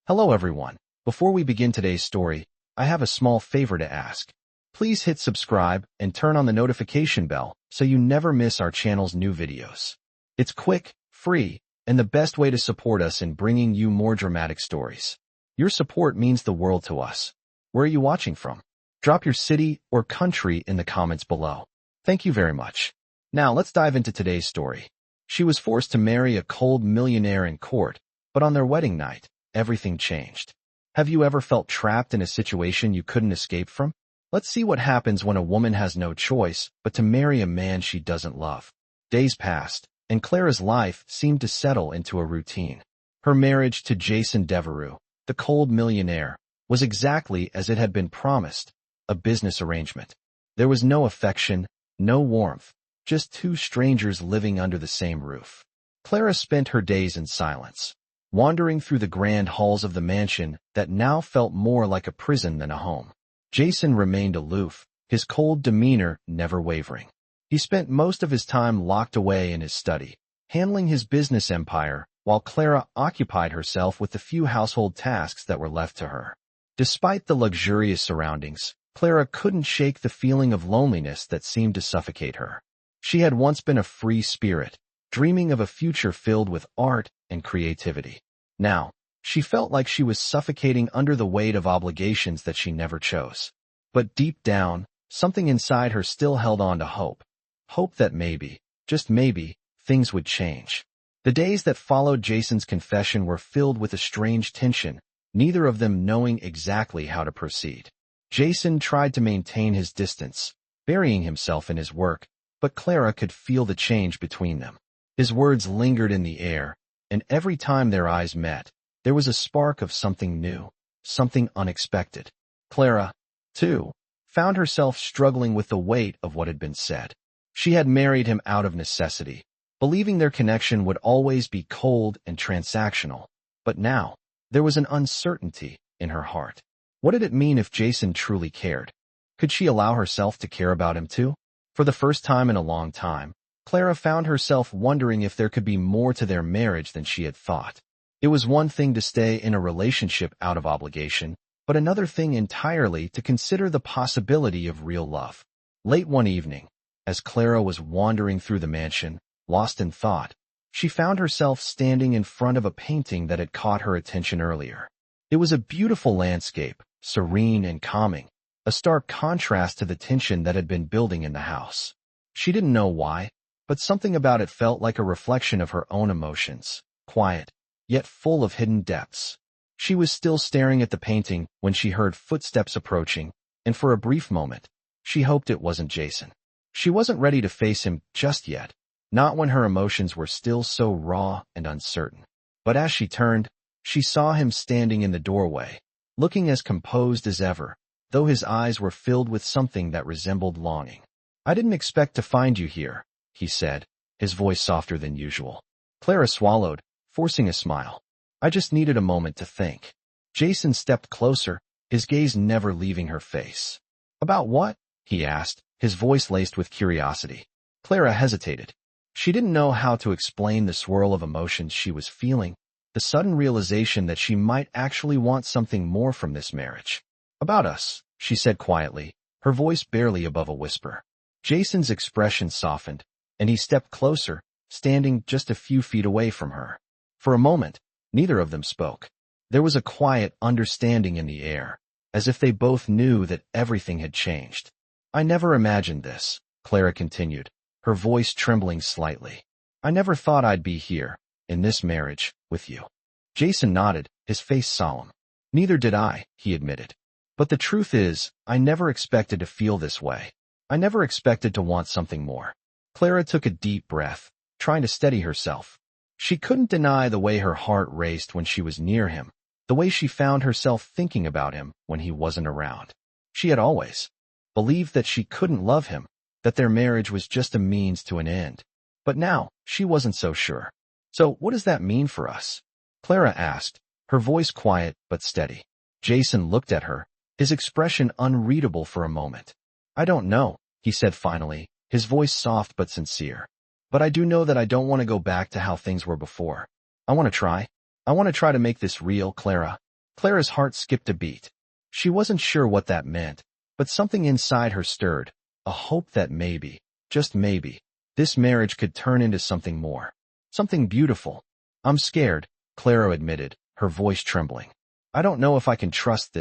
Hello everyone. Before we begin today's story, I have a small favor to ask. Please hit subscribe and turn on the notification bell so you never miss our channel's new videos. It's quick, free, and the best way to support us in bringing you more dramatic stories. Your support means the world to us. Where are you watching from? Drop your city or country in the comments below. Thank you very much. Now let's dive into today's story. She was forced to marry a cold millionaire in court, but on their wedding night, everything changed. Have you ever felt trapped in a situation you couldn't escape from? Let's see what happens when a woman has no choice but to marry a man she doesn't love. Days passed, and Clara's life seemed to settle into a routine. Her marriage to Jason Devereaux, the cold millionaire, was exactly as it had been promised, a business arrangement. There was no affection, no warmth, just two strangers living under the same roof. Clara spent her days in silence, wandering through the grand halls of the mansion that now felt more like a prison than a home. Jason remained aloof, his cold demeanor never wavering. He spent most of his time locked away in his study, handling his business empire, while Clara occupied herself with the few household tasks that were left to her. Despite the luxurious surroundings, Clara couldn't shake the feeling of loneliness that seemed to suffocate her. She had once been a free spirit, dreaming of a future filled with art and creativity. Now, she felt like she was suffocating under the weight of obligations that she never chose. But deep down, something inside her still held on to hope. Hope that maybe, just maybe, things would change. The days that followed Jason's confession were filled with a strange tension, neither of them knowing exactly how to proceed. Jason tried to maintain his distance, burying himself in his work, but Clara could feel the change between them. His words lingered in the air, and every time their eyes met, there was a spark of something new, something unexpected. Clara, too, found herself struggling with the weight of what had been said. She had married him out of necessity, believing their connection would always be cold and transactional. But now, there was an uncertainty in her heart. What did it mean if Jason truly cared? Could she allow herself to care about him too? For the first time in a long time, Clara found herself wondering if there could be more to their marriage than she had thought. It was one thing to stay in a relationship out of obligation, but another thing entirely to consider the possibility of real love. Late one evening, as Clara was wandering through the mansion, lost in thought, she found herself standing in front of a painting that had caught her attention earlier. It was a beautiful landscape, serene and calming, a stark contrast to the tension that had been building in the house. She didn't know why, but something about it felt like a reflection of her own emotions, quiet, yet full of hidden depths. She was still staring at the painting when she heard footsteps approaching, and for a brief moment, she hoped it wasn't Jason. She wasn't ready to face him just yet, not when her emotions were still so raw and uncertain. But as she turned, she saw him standing in the doorway, looking as composed as ever, though his eyes were filled with something that resembled longing. "I didn't expect to find you here," he said, his voice softer than usual. Clara swallowed, forcing a smile. "I just needed a moment to think." Jason stepped closer, his gaze never leaving her face. "About what?" he asked, his voice laced with curiosity. Clara hesitated. She didn't know how to explain the swirl of emotions she was feeling, the sudden realization that she might actually want something more from this marriage. "About us," she said quietly, her voice barely above a whisper. Jason's expression softened, and he stepped closer, standing just a few feet away from her. For a moment, neither of them spoke. There was a quiet understanding in the air, as if they both knew that everything had changed. "I never imagined this," Clara continued, her voice trembling slightly. "I never thought I'd be here, in this marriage, with you." Jason nodded, his face solemn. "Neither did I," he admitted. "But the truth is, I never expected to feel this way. I never expected to want something more." Clara took a deep breath, trying to steady herself. She couldn't deny the way her heart raced when she was near him, the way she found herself thinking about him when he wasn't around. She had always believed that she couldn't love him, that their marriage was just a means to an end. But now, she wasn't so sure. "So what does that mean for us?" Clara asked, her voice quiet but steady. Jason looked at her, his expression unreadable for a moment. "I don't know," he said finally, his voice soft but sincere. "But I do know that I don't want to go back to how things were before. I want to try. I want to try to make this real, Clara." Clara's heart skipped a beat. She wasn't sure what that meant, but something inside her stirred, a hope that maybe, just maybe, this marriage could turn into something more. Something beautiful. I'm scared, Clara admitted, her voice trembling. I don't know if I can trust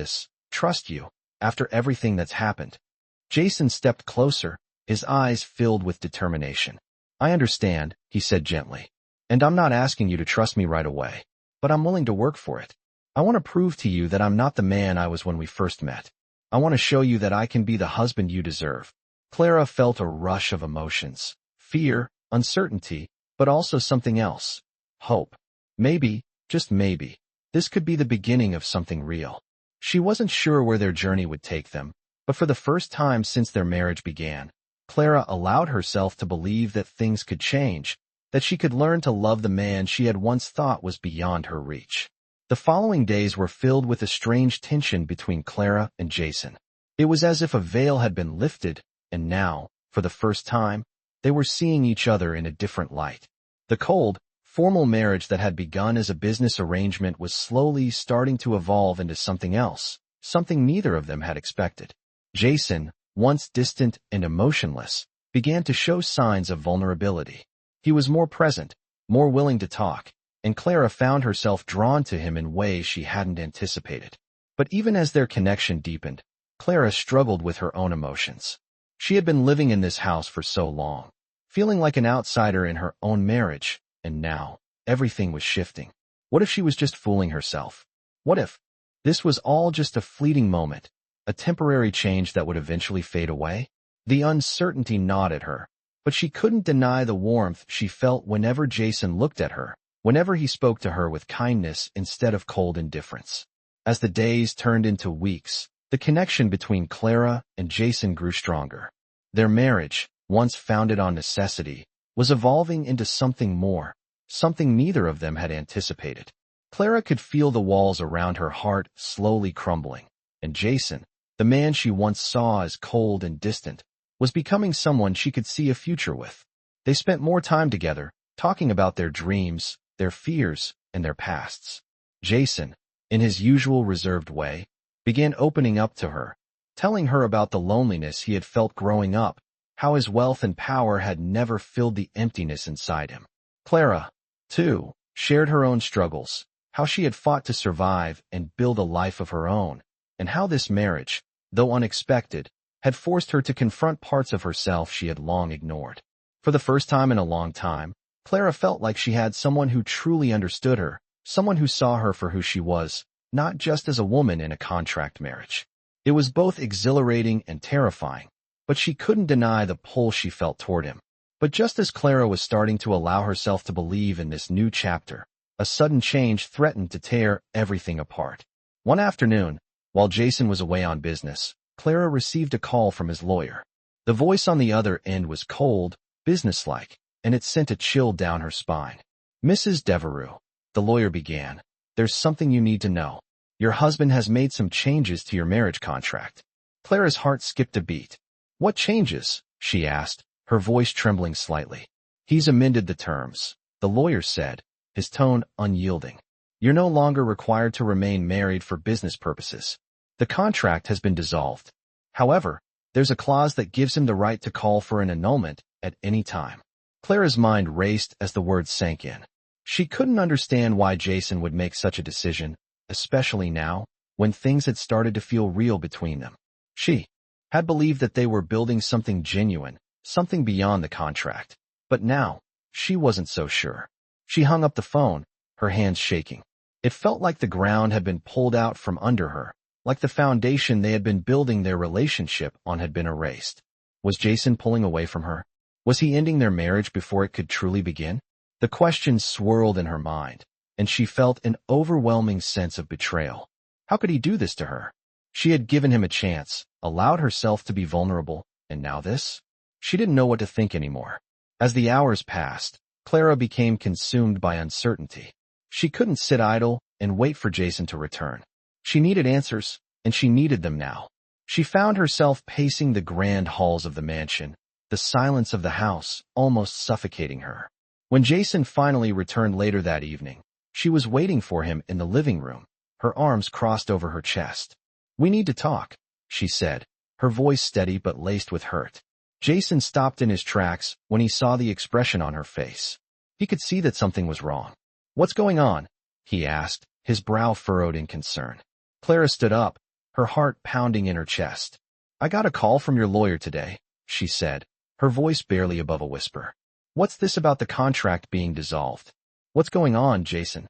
you, after everything that's happened. Jason stepped closer, his eyes filled with determination. I understand, he said gently. And I'm not asking you to trust me right away, but I'm willing to work for it. I want to prove to you that I'm not the man I was when we first met. I want to show you that I can be the husband you deserve. Clara felt a rush of emotions. Fear, uncertainty, but also something else. Hope. Maybe, just maybe, this could be the beginning of something real. She wasn't sure where their journey would take them, but for the first time since their marriage began, Clara allowed herself to believe that things could change, that she could learn to love the man she had once thought was beyond her reach. The following days were filled with a strange tension between Clara and Jason. It was as if a veil had been lifted, and now, for the first time, they were seeing each other in a different light. The cold, formal marriage that had begun as a business arrangement was slowly starting to evolve into something else, something neither of them had expected. Jason, once distant and emotionless, began to show signs of vulnerability. He was more present, more willing to talk, and Clara found herself drawn to him in ways she hadn't anticipated. But even as their connection deepened, Clara struggled with her own emotions. She had been living in this house for so long, feeling like an outsider in her own marriage, and now, everything was shifting. What if she was just fooling herself? What if this was all just a fleeting moment, a temporary change that would eventually fade away? The uncertainty gnawed at her, but she couldn't deny the warmth she felt whenever Jason looked at her, whenever he spoke to her with kindness instead of cold indifference. As the days turned into weeks, the connection between Clara and Jason grew stronger. Their marriage, once founded on necessity, was evolving into something more, something neither of them had anticipated. Clara could feel the walls around her heart slowly crumbling, and Jason, the man she once saw as cold and distant, was becoming someone she could see a future with. They spent more time together, talking about their dreams, their fears, and their pasts. Jason, in his usual reserved way, began opening up to her, telling her about the loneliness he had felt growing up, how his wealth and power had never filled the emptiness inside him. Clara, too, shared her own struggles, how she had fought to survive and build a life of her own, and how this marriage, though unexpected, had forced her to confront parts of herself she had long ignored. For the first time in a long time, Clara felt like she had someone who truly understood her, someone who saw her for who she was, not just as a woman in a contract marriage. It was both exhilarating and terrifying, but she couldn't deny the pull she felt toward him. But just as Clara was starting to allow herself to believe in this new chapter, a sudden change threatened to tear everything apart. One afternoon, while Jason was away on business, Clara received a call from his lawyer. The voice on the other end was cold, businesslike, and it sent a chill down her spine. Mrs. Devereux, the lawyer began, there's something you need to know. Your husband has made some changes to your marriage contract. Clara's heart skipped a beat. What changes? She asked, her voice trembling slightly. He's amended the terms, the lawyer said, his tone unyielding. You're no longer required to remain married for business purposes. The contract has been dissolved. However, there's a clause that gives him the right to call for an annulment at any time. Clara's mind raced as the words sank in. She couldn't understand why Jason would make such a decision, especially now, when things had started to feel real between them. She had believed that they were building something genuine, something beyond the contract. But now, she wasn't so sure. She hung up the phone, her hands shaking. It felt like the ground had been pulled out from under her, like the foundation they had been building their relationship on had been erased. Was Jason pulling away from her? Was he ending their marriage before it could truly begin? The questions swirled in her mind, and she felt an overwhelming sense of betrayal. How could he do this to her? She had given him a chance, allowed herself to be vulnerable, and now this? She didn't know what to think anymore. As the hours passed, Clara became consumed by uncertainty. She couldn't sit idle and wait for Jason to return. She needed answers, and she needed them now. She found herself pacing the grand halls of the mansion, the silence of the house almost suffocating her. When Jason finally returned later that evening, she was waiting for him in the living room, her arms crossed over her chest. "We need to talk," she said, her voice steady but laced with hurt. Jason stopped in his tracks when he saw the expression on her face. He could see that something was wrong. "What's going on?" he asked, his brow furrowed in concern. Clara stood up, her heart pounding in her chest. "I got a call from your lawyer today," she said, her voice barely above a whisper. "What's this about the contract being dissolved? What's going on, Jason?"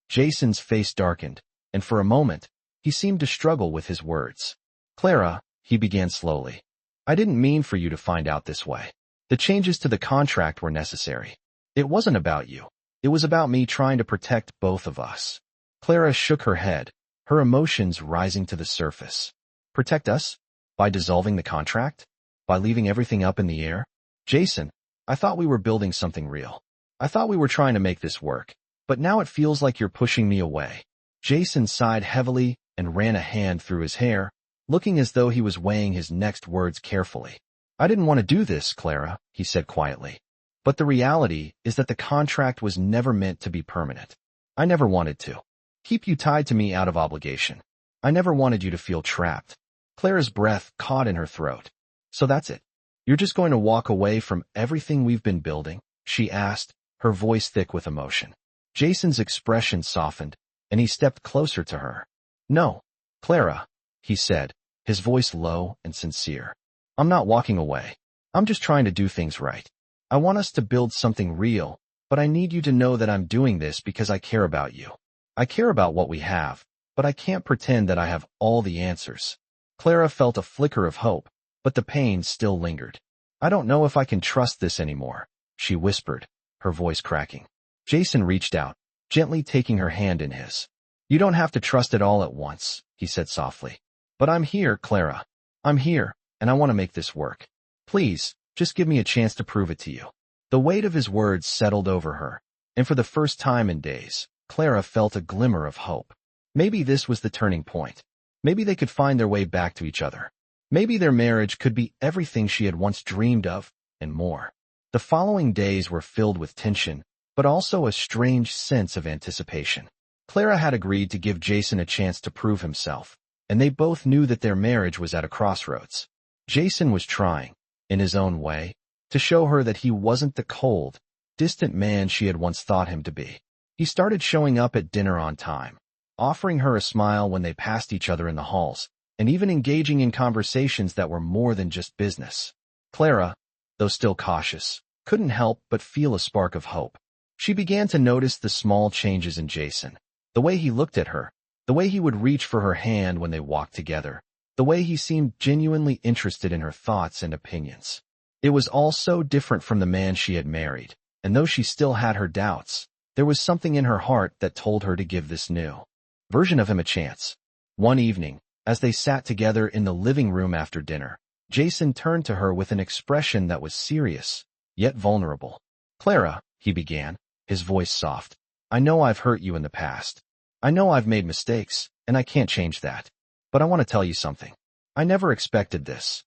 Jason's face darkened, and for a moment, he seemed to struggle with his words. "Clara," he began slowly, "I didn't mean for you to find out this way. The changes to the contract were necessary. It wasn't about you. It was about me trying to protect both of us." Clara shook her head, her emotions rising to the surface. "Protect us? By dissolving the contract? By leaving everything up in the air? Jason, I thought we were building something real. I thought we were trying to make this work, but now it feels like you're pushing me away." Jason sighed heavily and ran a hand through his hair, looking as though he was weighing his next words carefully. "I didn't want to do this, Clara," he said quietly. "But the reality is that the contract was never meant to be permanent. I never wanted to keep you tied to me out of obligation. I never wanted you to feel trapped." Clara's breath caught in her throat. "So that's it? You're just going to walk away from everything we've been building?" she asked, her voice thick with emotion. Jason's expression softened, and he stepped closer to her. "No, Clara," he said, his voice low and sincere. "I'm not walking away. I'm just trying to do things right. I want us to build something real, but I need you to know that I'm doing this because I care about you. I care about what we have, but I can't pretend that I have all the answers." Clara felt a flicker of hope, but the pain still lingered. "I don't know if I can trust this anymore," she whispered, her voice cracking. Jason reached out, gently taking her hand in his. "You don't have to trust it all at once," he said softly. "But I'm here, Clara. I'm here, and I want to make this work. Please, just give me a chance to prove it to you." The weight of his words settled over her, and for the first time in days, Clara felt a glimmer of hope. Maybe this was the turning point. Maybe they could find their way back to each other. Maybe their marriage could be everything she had once dreamed of, and more. The following days were filled with tension, but also a strange sense of anticipation. Clara had agreed to give Jason a chance to prove himself, and they both knew that their marriage was at a crossroads. Jason was trying, in his own way, to show her that he wasn't the cold, distant man she had once thought him to be. He started showing up at dinner on time, offering her a smile when they passed each other in the halls, and even engaging in conversations that were more than just business. Clara, though still cautious, couldn't help but feel a spark of hope. She began to notice the small changes in Jason, the way he looked at her, the way he would reach for her hand when they walked together, the way he seemed genuinely interested in her thoughts and opinions. It was all so different from the man she had married, and though she still had her doubts, there was something in her heart that told her to give this new version of him a chance. One evening, as they sat together in the living room after dinner, Jason turned to her with an expression that was serious, yet vulnerable. "Clara," he began, his voice soft, "I know I've hurt you in the past. I know I've made mistakes, and I can't change that. But I want to tell you something. I never expected this.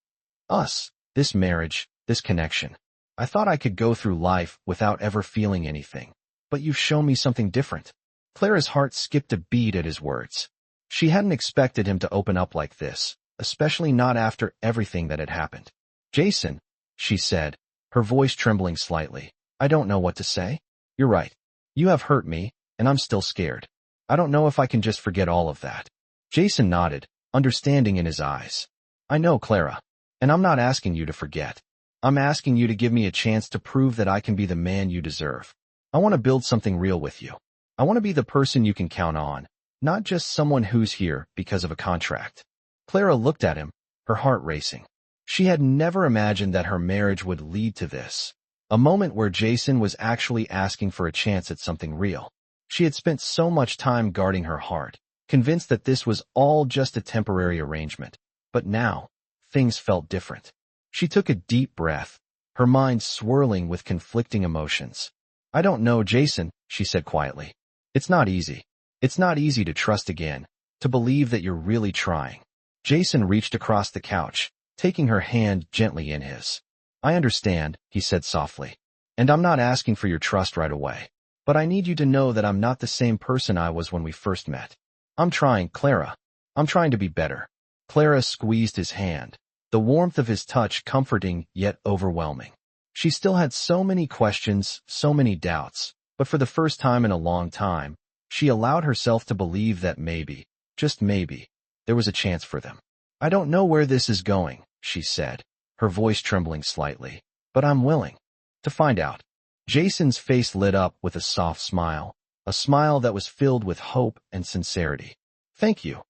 This marriage, this connection. I thought I could go through life without ever feeling anything. But you've shown me something different." Clara's heart skipped a beat at his words. She hadn't expected him to open up like this, especially not after everything that had happened. "Jason," she said, her voice trembling slightly, "I don't know what to say. You're right. You have hurt me, and I'm still scared. I don't know if I can just forget all of that." Jason nodded, understanding in his eyes. "I know, Clara. And I'm not asking you to forget. I'm asking you to give me a chance to prove that I can be the man you deserve. I want to build something real with you. I want to be the person you can count on, not just someone who's here because of a contract." Clara looked at him, her heart racing. She had never imagined that her marriage would lead to this, a moment where Jason was actually asking for a chance at something real. She had spent so much time guarding her heart, convinced that this was all just a temporary arrangement. But now, things felt different. She took a deep breath, her mind swirling with conflicting emotions. "I don't know, Jason," she said quietly. "It's not easy. It's not easy to trust again, to believe that you're really trying." Jason reached across the couch, taking her hand gently in his. "I understand," he said softly. "And I'm not asking for your trust right away. But I need you to know that I'm not the same person I was when we first met. I'm trying, Clara. I'm trying to be better. Clara squeezed his hand, the warmth of his touch comforting yet overwhelming. She still had so many questions, so many doubts, but for the first time in a long time, she allowed herself to believe that maybe, just maybe, there was a chance for them. I don't know where this is going, she said, her voice trembling slightly, but I'm willing to find out. Jason's face lit up with a soft smile, a smile that was filled with hope and sincerity. Thank you,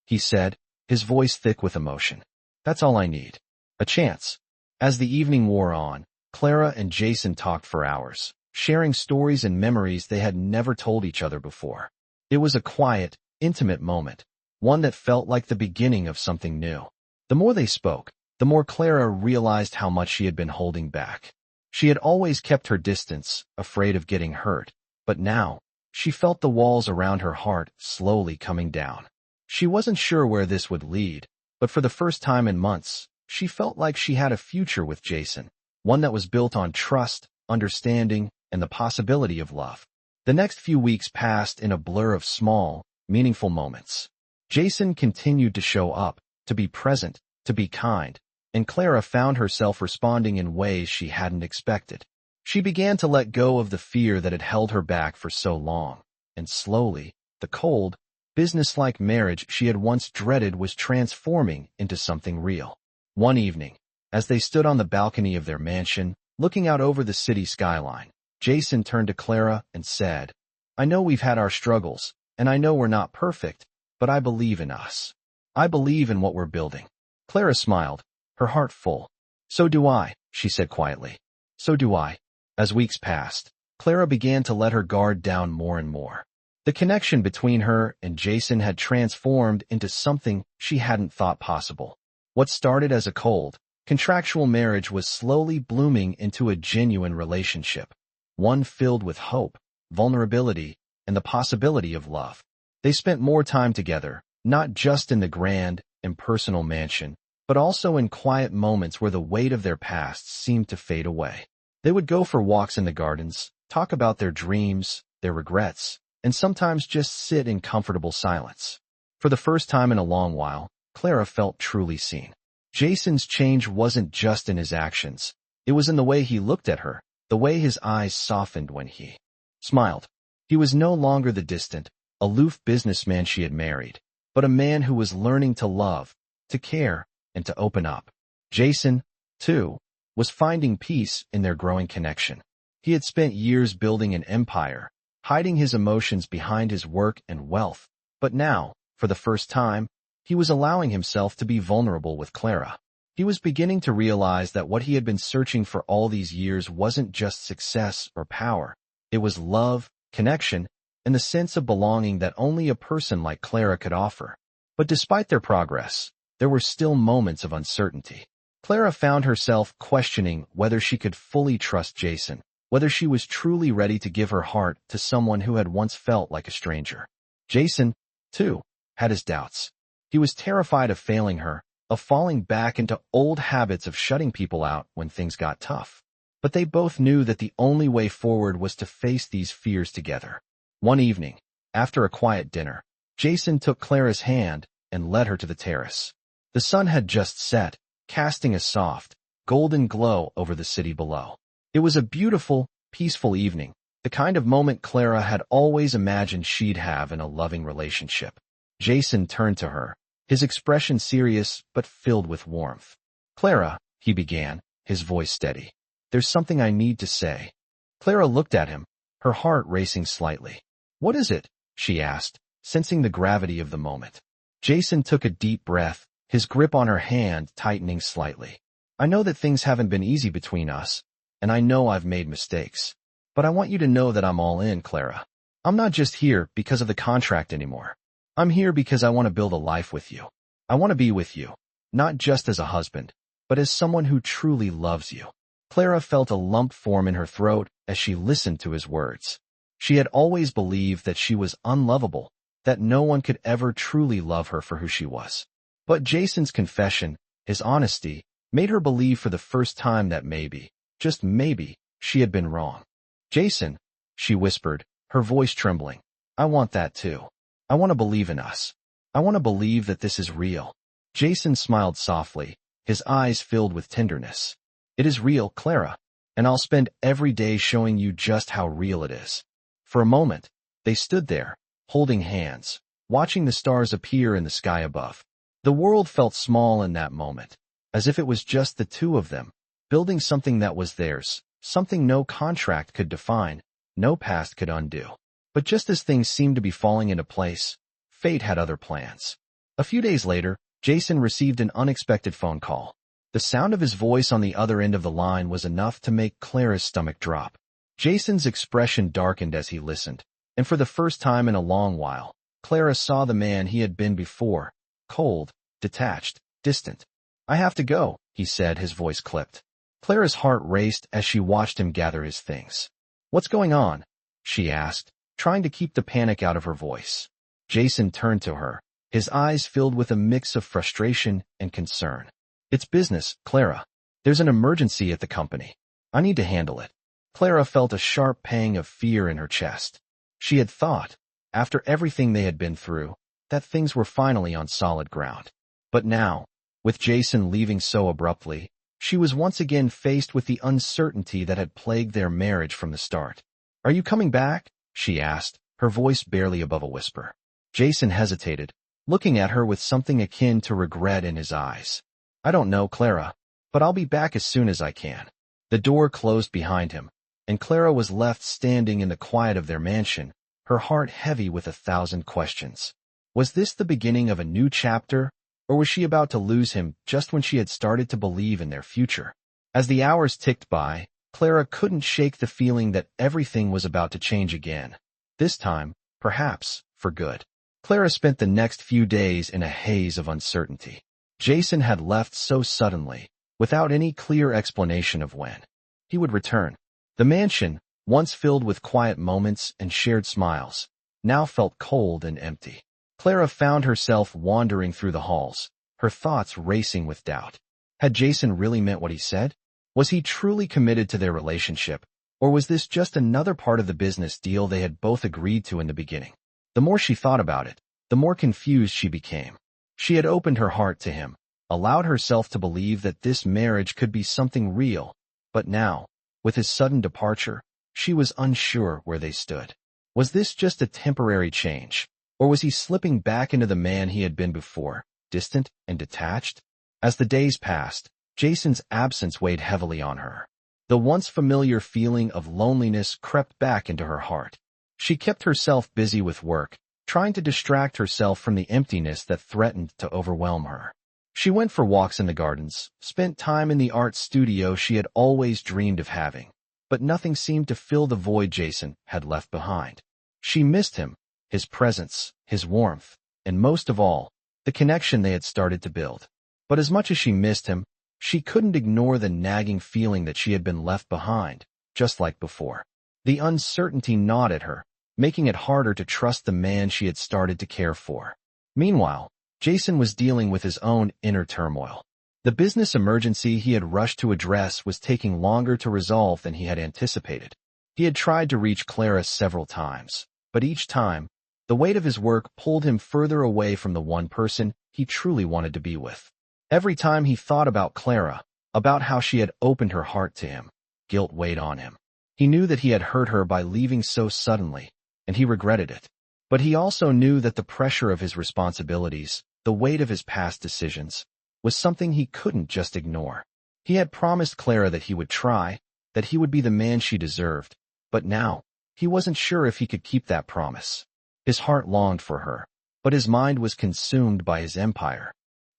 he said, his voice thick with emotion. That's all I need. A chance. As the evening wore on, Clara and Jason talked for hours, sharing stories and memories they had never told each other before. It was a quiet, intimate moment, one that felt like the beginning of something new. The more they spoke, the more Clara realized how much she had been holding back. She had always kept her distance, afraid of getting hurt, but now, she felt the walls around her heart slowly coming down. She wasn't sure where this would lead, but for the first time in months, she felt like she had a future with Jason, one that was built on trust, understanding, and the possibility of love. The next few weeks passed in a blur of small, meaningful moments. Jason continued to show up, to be present, to be kind, and Clara found herself responding in ways she hadn't expected. She began to let go of the fear that had held her back for so long, and slowly, the cold, businesslike marriage she had once dreaded was transforming into something real. One evening, as they stood on the balcony of their mansion, looking out over the city skyline, Jason turned to Clara and said, I know we've had our struggles, and I know we're not perfect, but I believe in us. I believe in what we're building. Clara smiled, her heart full. So do I, she said quietly. So do I. As weeks passed, Clara began to let her guard down more and more. The connection between her and Jason had transformed into something she hadn't thought possible. What started as a cold, contractual marriage was slowly blooming into a genuine relationship, one filled with hope, vulnerability, and the possibility of love. They spent more time together, not just in the grand, impersonal mansion, but also in quiet moments where the weight of their pasts seemed to fade away. They would go for walks in the gardens, talk about their dreams, their regrets, and sometimes just sit in comfortable silence. For the first time in a long while, Clara felt truly seen. Jason's change wasn't just in his actions. It was in the way he looked at her, the way his eyes softened when he smiled. He was no longer the distant, aloof businessman she had married, but a man who was learning to love, to care, and to open up. Jason, too, was finding peace in their growing connection. He had spent years building an empire, hiding his emotions behind his work and wealth, but now, for the first time, he was allowing himself to be vulnerable with Clara. He was beginning to realize that what he had been searching for all these years wasn't just success or power. It was love, connection, and the sense of belonging that only a person like Clara could offer. But despite their progress, there were still moments of uncertainty. Clara found herself questioning whether she could fully trust Jason, whether she was truly ready to give her heart to someone who had once felt like a stranger. Jason, too, had his doubts. He was terrified of failing her, of falling back into old habits of shutting people out when things got tough. But they both knew that the only way forward was to face these fears together. One evening, after a quiet dinner, Jason took Clara's hand and led her to the terrace. The sun had just set, casting a soft, golden glow over the city below. It was a beautiful, peaceful evening, the kind of moment Clara had always imagined she'd have in a loving relationship. Jason turned to her, his expression serious but filled with warmth. Clara, he began, his voice steady. There's something I need to say. Clara looked at him, her heart racing slightly. What is it? She asked, sensing the gravity of the moment. Jason took a deep breath, his grip on her hand tightening slightly. I know that things haven't been easy between us, and I know I've made mistakes. But I want you to know that I'm all in, Clara. I'm not just here because of the contract anymore. I'm here because I want to build a life with you. I want to be with you, not just as a husband, but as someone who truly loves you. Clara felt a lump form in her throat as she listened to his words. She had always believed that she was unlovable, that no one could ever truly love her for who she was. But Jason's confession, his honesty, made her believe for the first time that maybe, just maybe, she had been wrong. Jason, she whispered, her voice trembling, I want that too. I want to believe in us. I want to believe that this is real." Jason smiled softly, his eyes filled with tenderness. "It is real, Clara, and I'll spend every day showing you just how real it is." For a moment, they stood there, holding hands, watching the stars appear in the sky above. The world felt small in that moment, as if it was just the two of them, building something that was theirs, something no contract could define, no past could undo. But just as things seemed to be falling into place, fate had other plans. A few days later, Jason received an unexpected phone call. The sound of his voice on the other end of the line was enough to make Clara's stomach drop. Jason's expression darkened as he listened, and for the first time in a long while, Clara saw the man he had been before, cold, detached, distant. "I have to go," he said, his voice clipped. Clara's heart raced as she watched him gather his things. "What's going on?" she asked, trying to keep the panic out of her voice. Jason turned to her, his eyes filled with a mix of frustration and concern. "It's business, Clara. There's an emergency at the company. I need to handle it." Clara felt a sharp pang of fear in her chest. She had thought, after everything they had been through, that things were finally on solid ground. But now, with Jason leaving so abruptly, she was once again faced with the uncertainty that had plagued their marriage from the start. "Are you coming back?" she asked, her voice barely above a whisper. Jason hesitated, looking at her with something akin to regret in his eyes. "I don't know, Clara, but I'll be back as soon as I can." The door closed behind him, and Clara was left standing in the quiet of their mansion, her heart heavy with 1,000 questions. Was this the beginning of a new chapter, or was she about to lose him just when she had started to believe in their future? As the hours ticked by, Clara couldn't shake the feeling that everything was about to change again. This time, perhaps, for good. Clara spent the next few days in a haze of uncertainty. Jason had left so suddenly, without any clear explanation of when he would return. The mansion, once filled with quiet moments and shared smiles, now felt cold and empty. Clara found herself wandering through the halls, her thoughts racing with doubt. Had Jason really meant what he said? Was he truly committed to their relationship, or was this just another part of the business deal they had both agreed to in the beginning? The more she thought about it, the more confused she became. She had opened her heart to him, allowed herself to believe that this marriage could be something real, but now, with his sudden departure, she was unsure where they stood. Was this just a temporary change, or was he slipping back into the man he had been before, distant and detached? As the days passed, Jason's absence weighed heavily on her. The once familiar feeling of loneliness crept back into her heart. She kept herself busy with work, trying to distract herself from the emptiness that threatened to overwhelm her. She went for walks in the gardens, spent time in the art studio she had always dreamed of having, but nothing seemed to fill the void Jason had left behind. She missed him, his presence, his warmth, and most of all, the connection they had started to build. But as much as she missed him, she couldn't ignore the nagging feeling that she had been left behind, just like before. The uncertainty gnawed at her, making it harder to trust the man she had started to care for. Meanwhile, Jason was dealing with his own inner turmoil. The business emergency he had rushed to address was taking longer to resolve than he had anticipated. He had tried to reach Clara several times, but each time, the weight of his work pulled him further away from the one person he truly wanted to be with. Every time he thought about Clara, about how she had opened her heart to him, guilt weighed on him. He knew that he had hurt her by leaving so suddenly, and he regretted it. But he also knew that the pressure of his responsibilities, the weight of his past decisions, was something he couldn't just ignore. He had promised Clara that he would try, that he would be the man she deserved, but now, he wasn't sure if he could keep that promise. His heart longed for her, but his mind was consumed by his empire,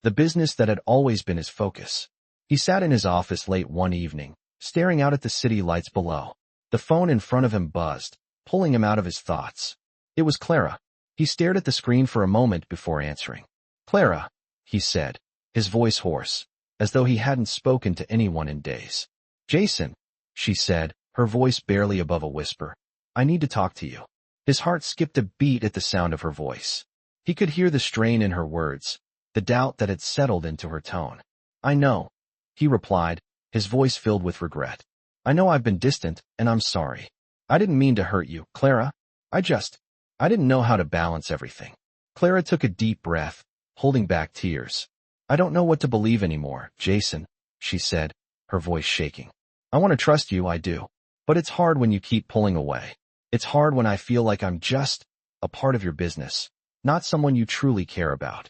the business that had always been his focus. He sat in his office late one evening, staring out at the city lights below. The phone in front of him buzzed, pulling him out of his thoughts. It was Clara. He stared at the screen for a moment before answering. "Clara," he said, his voice hoarse, as though he hadn't spoken to anyone in days. "Jason," she said, her voice barely above a whisper. "I need to talk to you." His heart skipped a beat at the sound of her voice. He could hear the strain in her words, the doubt that had settled into her tone. "I know," he replied, his voice filled with regret. "I know I've been distant, and I'm sorry. I didn't mean to hurt you, Clara. I didn't know how to balance everything." Clara took a deep breath, holding back tears. I don't know what to believe anymore, Jason, she said, her voice shaking. I want to trust you, I do. But it's hard when you keep pulling away. It's hard when I feel like I'm just a part of your business, not someone you truly care about.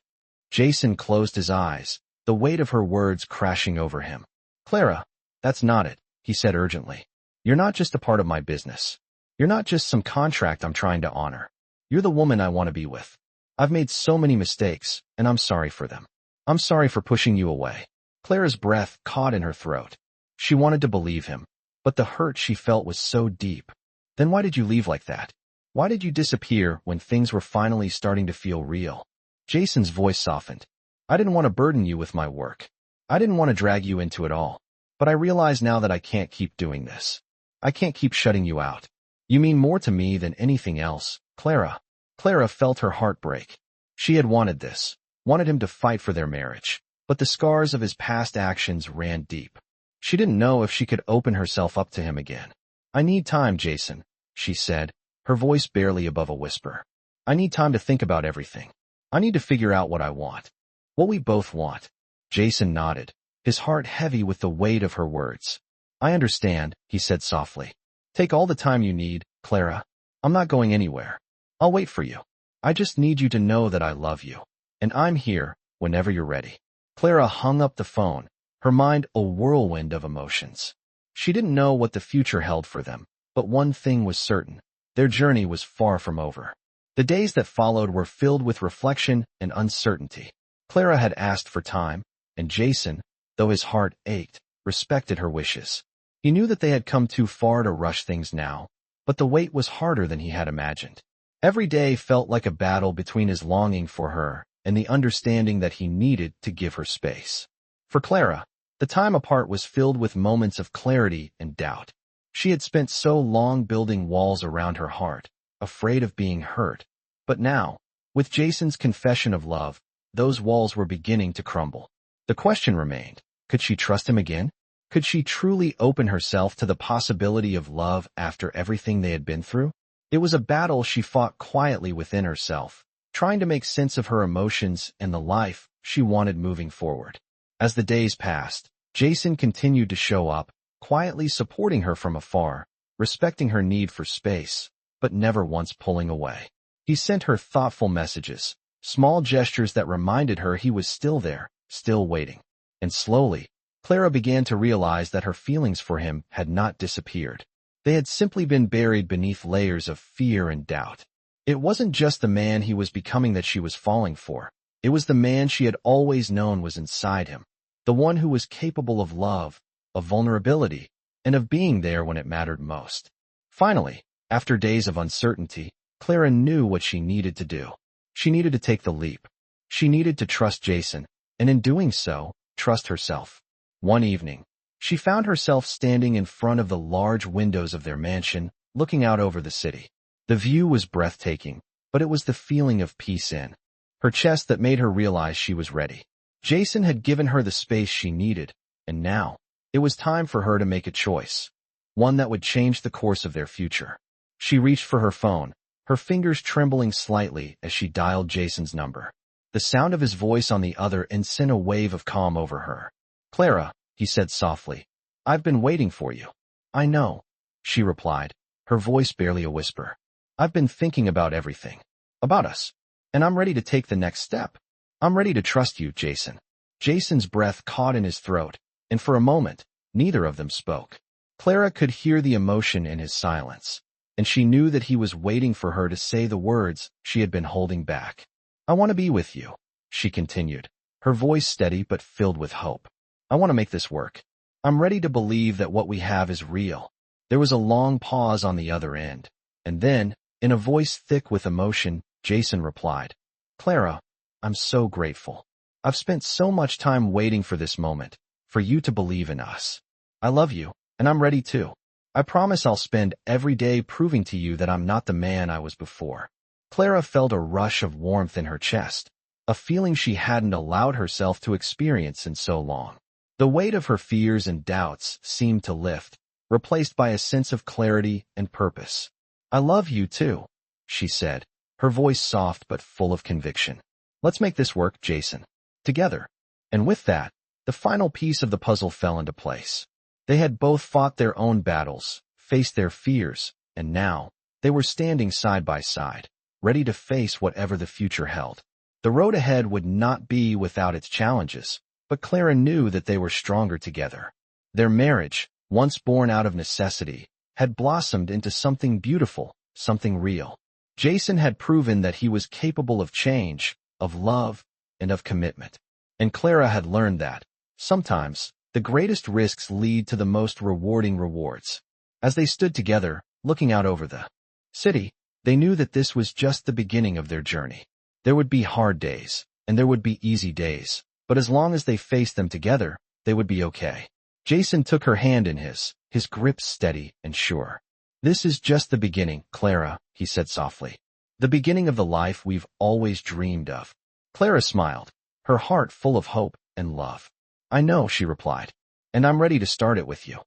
Jason closed his eyes, the weight of her words crashing over him. Clara, that's not it, he said urgently. You're not just a part of my business. You're not just some contract I'm trying to honor. You're the woman I want to be with. I've made so many mistakes, and I'm sorry for them. I'm sorry for pushing you away. Clara's breath caught in her throat. She wanted to believe him, but the hurt she felt was so deep. Then why did you leave like that? Why did you disappear when things were finally starting to feel real? Jason's voice softened. I didn't want to burden you with my work. I didn't want to drag you into it all. But I realize now that I can't keep doing this. I can't keep shutting you out. You mean more to me than anything else, Clara. Clara felt her heart break. She had wanted this, wanted him to fight for their marriage. But the scars of his past actions ran deep. She didn't know if she could open herself up to him again. I need time, Jason, she said, her voice barely above a whisper. I need time to think about everything. I need to figure out what I want. What we both want. Jason nodded, his heart heavy with the weight of her words. I understand, he said softly. Take all the time you need, Clara. I'm not going anywhere. I'll wait for you. I just need you to know that I love you. And I'm here whenever you're ready. Clara hung up the phone, her mind a whirlwind of emotions. She didn't know what the future held for them, but one thing was certain. Their journey was far from over. The days that followed were filled with reflection and uncertainty. Clara had asked for time, and Jason, though his heart ached, respected her wishes. He knew that they had come too far to rush things now, but the wait was harder than he had imagined. Every day felt like a battle between his longing for her and the understanding that he needed to give her space. For Clara, the time apart was filled with moments of clarity and doubt. She had spent so long building walls around her heart, afraid of being hurt. But now, with Jason's confession of love, those walls were beginning to crumble. The question remained, could she trust him again? Could she truly open herself to the possibility of love after everything they had been through? It was a battle she fought quietly within herself, trying to make sense of her emotions and the life she wanted moving forward. As the days passed, Jason continued to show up, quietly supporting her from afar, respecting her need for space, but never once pulling away. He sent her thoughtful messages, small gestures that reminded her he was still there, still waiting. And slowly, Clara began to realize that her feelings for him had not disappeared. They had simply been buried beneath layers of fear and doubt. It wasn't just the man he was becoming that she was falling for. It was the man she had always known was inside him, the one who was capable of love, of vulnerability, and of being there when it mattered most. Finally, after days of uncertainty, Clara knew what she needed to do. She needed to take the leap. She needed to trust Jason, and in doing so, trust herself. One evening, she found herself standing in front of the large windows of their mansion, looking out over the city. The view was breathtaking, but it was the feeling of peace in her chest that made her realize she was ready. Jason had given her the space she needed, and now, it was time for her to make a choice, one that would change the course of their future. She reached for her phone, her fingers trembling slightly as she dialed Jason's number. The sound of his voice on the other end sent a wave of calm over her. Clara, he said softly, I've been waiting for you. I know, she replied, her voice barely a whisper. I've been thinking about everything. About us. And I'm ready to take the next step. I'm ready to trust you, Jason. Jason's breath caught in his throat, and for a moment, neither of them spoke. Clara could hear the emotion in his silence, and she knew that he was waiting for her to say the words she had been holding back. I want to be with you, she continued, her voice steady but filled with hope. I want to make this work. I'm ready to believe that what we have is real. There was a long pause on the other end, and then, in a voice thick with emotion, Jason replied, Clara, I'm so grateful. I've spent so much time waiting for this moment, for you to believe in us. I love you, and I'm ready too. I promise I'll spend every day proving to you that I'm not the man I was before. Clara felt a rush of warmth in her chest, a feeling she hadn't allowed herself to experience in so long. The weight of her fears and doubts seemed to lift, replaced by a sense of clarity and purpose. I love you too, she said, her voice soft but full of conviction. "Let's make this work, Jason. Together." And with that, the final piece of the puzzle fell into place. They had both fought their own battles, faced their fears, and now, they were standing side by side, ready to face whatever the future held. The road ahead would not be without its challenges, but Clara knew that they were stronger together. Their marriage, once born out of necessity, had blossomed into something beautiful, something real. Jason had proven that he was capable of change, of love, and of commitment. And Clara had learned that, sometimes, the greatest risks lead to the most rewarding rewards. As they stood together, looking out over the city, they knew that this was just the beginning of their journey. There would be hard days, and there would be easy days, but as long as they faced them together, they would be okay. Jason took her hand in his grip steady and sure. "This is just the beginning, Clara," he said softly. "The beginning of the life we've always dreamed of." Clara smiled, her heart full of hope and love. "I know," she replied, "and I'm ready to start it with you."